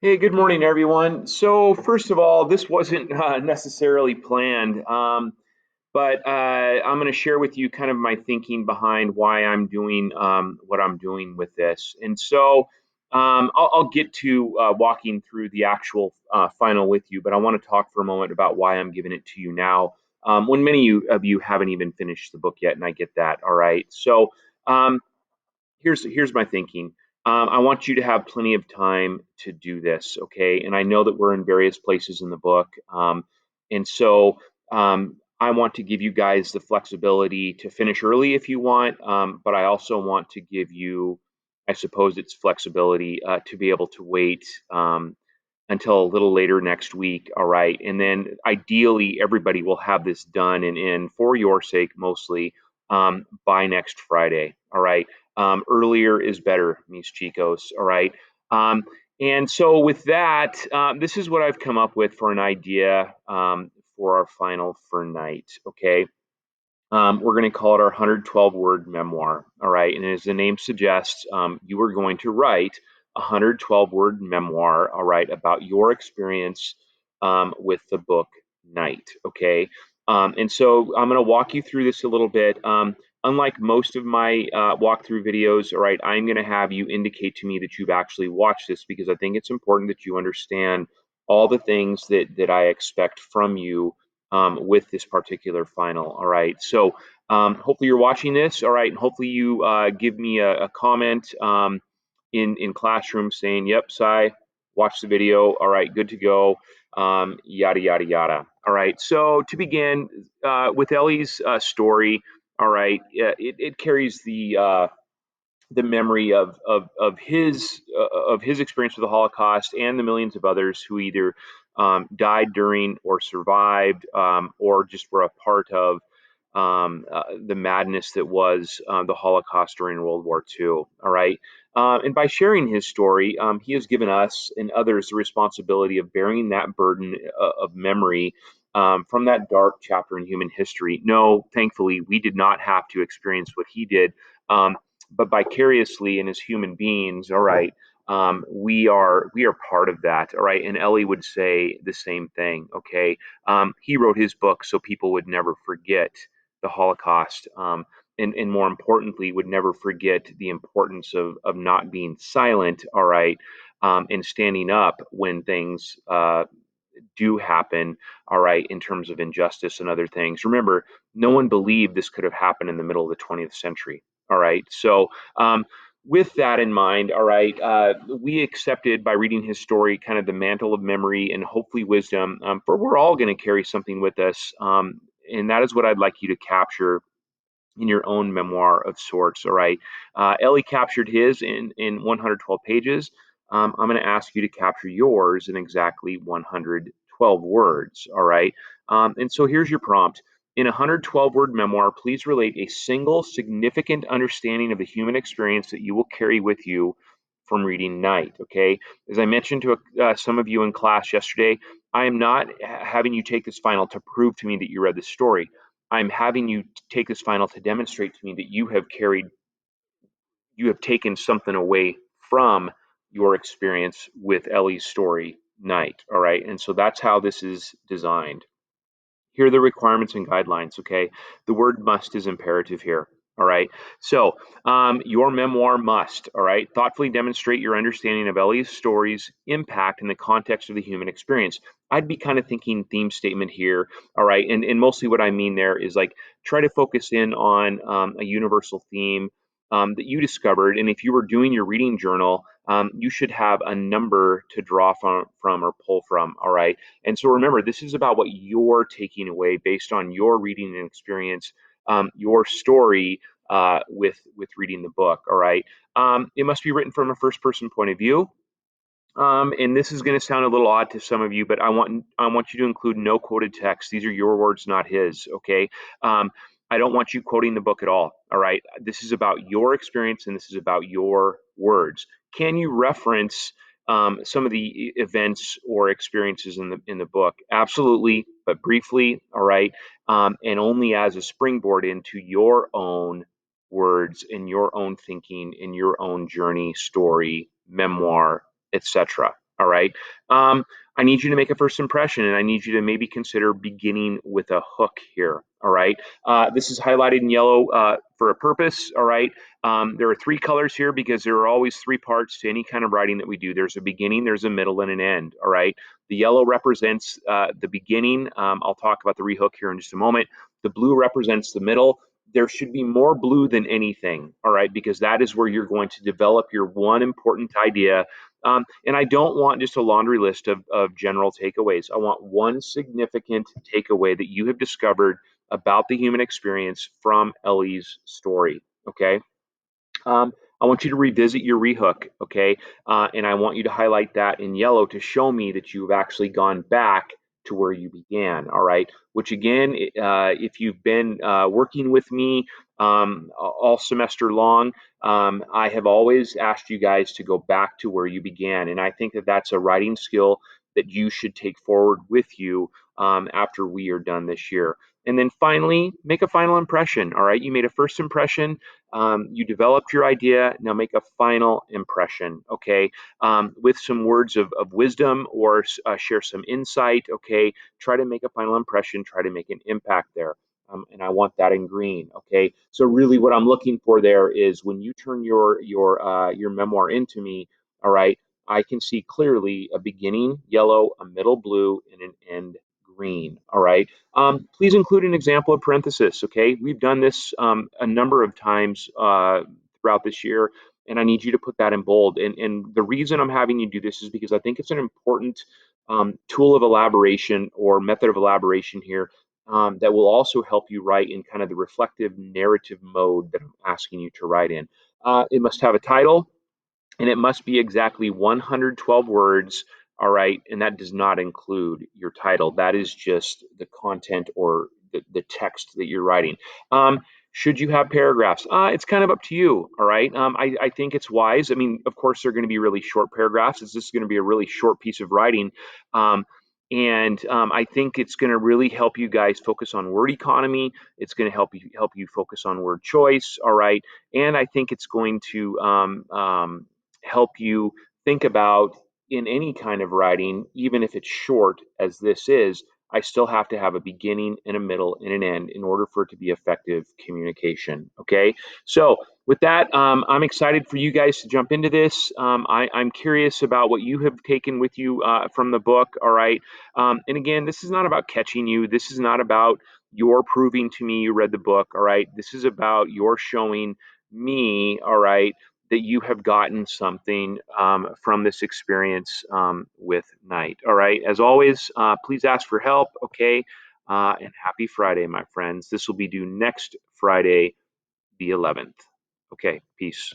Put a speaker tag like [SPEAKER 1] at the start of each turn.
[SPEAKER 1] Hey, good morning, everyone. So, first of all, this wasn't necessarily planned, but I'm going to share with you kind of my thinking behind why I'm doing what I'm doing with this. And so, I'll get to walking through the actual final with you, but I want to talk for a moment about why I'm giving it to you now, when many of you haven't even finished the book yet, and I get that. All right. So, um, here's my thinking. I want you to have plenty of time to do this, okay? And I know that we're in various places in the book, and so I want to give you guys the flexibility to finish early if you want, but I also want to give you, I suppose, it's flexibility to be able to wait until a little later next week, all right? And then ideally, everybody will have this done and in for your sake mostly by next Friday, all right? Earlier is better, mis chicos. All right. Um, and so, with that, this is what I've come up with for an idea for our final for night. Okay. We're going to call it our 112 word memoir. All right. And as the name suggests, you are going to write a 112 word memoir. All right. About your experience with the book Night. Okay. And so I'm going to walk you through this a little bit. Unlike most of my walkthrough videos, all right, I'm going to have you indicate to me that you've actually watched this because I think it's important that you understand all the things that I expect from you with this particular final. All right. So hopefully you're watching this. All right. And hopefully you give me a comment in Classroom saying, yep, Sai, watch the video. All right. Good to go. Yada, yada, yada. All right. So to begin with Ellie's story, all right, it carries the memory of his experience with the Holocaust and the millions of others who either died during or survived or just were a part of the madness that was the Holocaust during World War II. All right. And by sharing his story, he has given us and others the responsibility of bearing that burden of memory from that dark chapter in human history. No, thankfully, we did not have to experience what he did. But vicariously and as human beings, all right, we are part of that, all right. And Ellie would say the same thing. Okay, he wrote his book so people would never forget the Holocaust, and more importantly, would never forget the importance of not being silent, all right, and standing up when things do happen, all right, in terms of injustice and other things. Remember, no one believed this could have happened in the middle of the 20th century. All right. So, with that in mind, all right, we accepted by reading his story kind of the mantle of memory and hopefully wisdom, for we're all going to carry something with us. And that is what I'd like you to capture in your own memoir of sorts. All right. Ellie captured his in 112 pages. I'm going to ask you to capture yours in exactly 112 words. All right. And so here's your prompt. In a 112 word memoir, please relate a single significant understanding of the human experience that you will carry with you from reading Night. Okay. As I mentioned to some of you in class yesterday, I am not having you take this final to prove to me that you read the story. I'm having you take this final to demonstrate to me that you have taken something away from your experience with Ellie's story, Night. All right. And so that's how this is designed. Here are the requirements and guidelines. Okay. The word must is imperative here. All right. So, your memoir must, all right, thoughtfully demonstrate your understanding of Ellie's story's impact in the context of the human experience. I'd be kind of thinking theme statement here. All right. And mostly what I mean there is like try to focus in on a universal theme that you discovered. And if you were doing your reading journal, you should have a number to draw from or pull from. All right. And so remember, this is about what you're taking away based on your reading and experience, your story with reading the book. All right. It must be written from a first person point of view. And this is going to sound a little odd to some of you, but I want you to include no quoted text. These are your words, not his. Okay. I don't want you quoting the book at all. All right. This is about your experience and this is about your words. Can you reference some of the events or experiences in the book? Absolutely, but briefly. All right. And only as a springboard into your own words, in your own thinking, in your own journey, story, memoir, etc. all right? I need you to make a first impression, and I need you to maybe consider beginning with a hook here, all right? This is highlighted in yellow for a purpose, all right? There are three colors here because there are always three parts to any kind of writing that we do. There's a beginning, there's a middle, and an end, all right? The yellow represents the beginning. I'll talk about the rehook here in just a moment. The blue represents the middle. There should be more blue than anything, all right, because that is where you're going to develop your one important idea. And I don't want just a laundry list of general takeaways. I want one significant takeaway that you have discovered about the human experience from Ellie's story, okay? I want you to revisit your rehook, okay? And I want you to highlight that in yellow to show me that you've actually gone back to where you began, all right? Which again, if you've been working with me all semester long, I have always asked you guys to go back to where you began. And I think that that's a writing skill that you should take forward with you after we are done this year. And then finally, make a final impression, all right? You made a first impression. You developed your idea. Now make a final impression, okay? With some words of wisdom or share some insight, okay? Try to make a final impression. Try to make an impact there. And I want that in green, okay? So really, what I'm looking for there is when you turn your memoir into me, all right? I can see clearly a beginning yellow, a middle blue, and an end green, all right? Please include an example of parenthesis, okay? We've done this a number of times throughout this year, and I need you to put that in bold. And the reason I'm having you do this is because I think it's an important tool of elaboration or method of elaboration here that will also help you write in kind of the reflective narrative mode that I'm asking you to write in. It must have a title, and it must be exactly 112 words. All right. And that does not include your title. That is just the content or the text that you're writing. Should you have paragraphs? It's kind of up to you. All right. I think it's wise. I mean, of course, they're going to be really short paragraphs. It's just going to be a really short piece of writing. And I think it's going to really help you guys focus on word economy. It's going to help you focus on word choice. All right. And I think it's going to help you think about in any kind of writing, even if it's short as this is, I still have to have a beginning and a middle and an end in order for it to be effective communication. Okay. So with that, I'm excited for you guys to jump into this. I'm curious about what you have taken with you from the book. All right. And again, this is not about catching you. This is not about your proving to me you read the book. All right. This is about your showing me, all right, that you have gotten something from this experience with Night. All right. As always, please ask for help. Okay. And happy Friday, my friends. This will be due next Friday, the 11th. Okay. Peace.